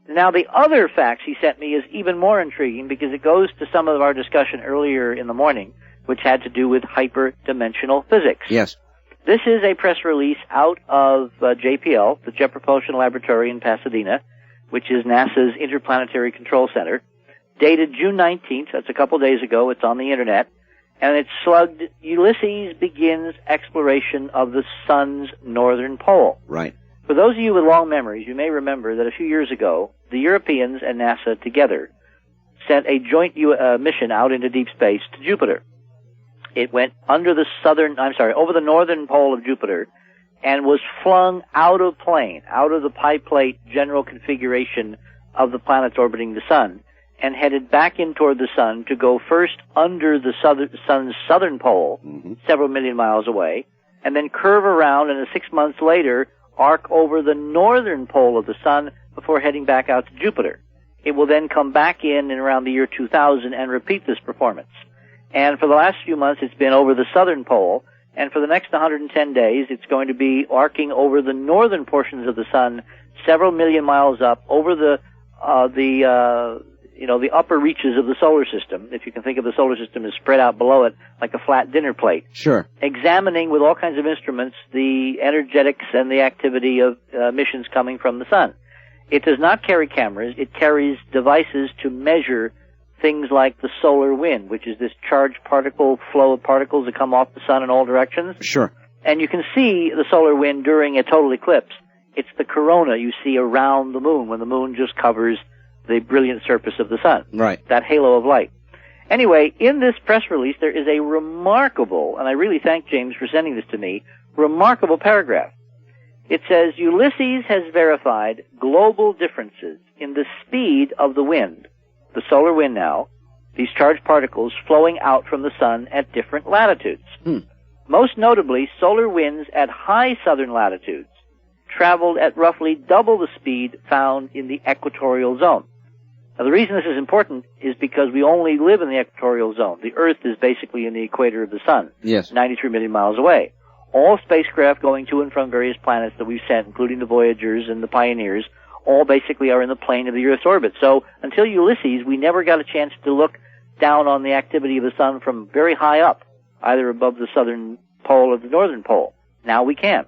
Now, the other facts he sent me is even more intriguing because it goes to some of our discussion earlier in the morning, which had to do with hyperdimensional physics. Yes. This is a press release out of JPL, the Jet Propulsion Laboratory in Pasadena, which is NASA's Interplanetary Control Center, dated June 19th. That's a couple days ago. It's on the Internet. And it's slugged, Ulysses begins exploration of the sun's northern pole. Right. For those of you with long memories, you may remember that a few years ago, the Europeans and NASA together sent a joint mission out into deep space to Jupiter. It went over the northern pole of Jupiter, and was flung out of the pie plate general configuration of the planets orbiting the sun, and headed back in toward the sun to go first under the sun's southern pole, several million miles away, and then curve around and 6 months later arc over the northern pole of the sun before heading back out to Jupiter. It will then come back in around the year 2000 and repeat this performance. And for the last few months it's been over the southern pole, and for the next 110 days it's going to be arcing over the northern portions of the sun several million miles up over the upper reaches of the solar system, if you can think of the solar system as spread out below it like a flat dinner plate. Sure. Examining with all kinds of instruments the energetics and the activity of missions coming from the sun. It does not carry cameras. It carries devices to measure things like the solar wind, which is this charged particle flow of particles that come off the sun in all directions. Sure. And you can see the solar wind during a total eclipse. It's the corona you see around the moon when the moon just covers the brilliant surface of the sun. Right. That halo of light. Anyway, in this press release, there is a remarkable, and I really thank James for sending this to me, remarkable paragraph. It says, Ulysses has verified global differences in the speed of the wind, the solar wind now, these charged particles flowing out from the sun at different latitudes. Most notably, solar winds at high southern latitudes traveled at roughly double the speed found in the equatorial zone. Now, the reason this is important is because we only live in the equatorial zone. The Earth is basically in the equator of the sun. Yes. 93 million miles away. All spacecraft going to and from various planets that we've sent, including the Voyagers and the Pioneers, all basically are in the plane of the Earth's orbit. So until Ulysses, we never got a chance to look down on the activity of the sun from very high up, either above the southern pole or the northern pole. Now we can.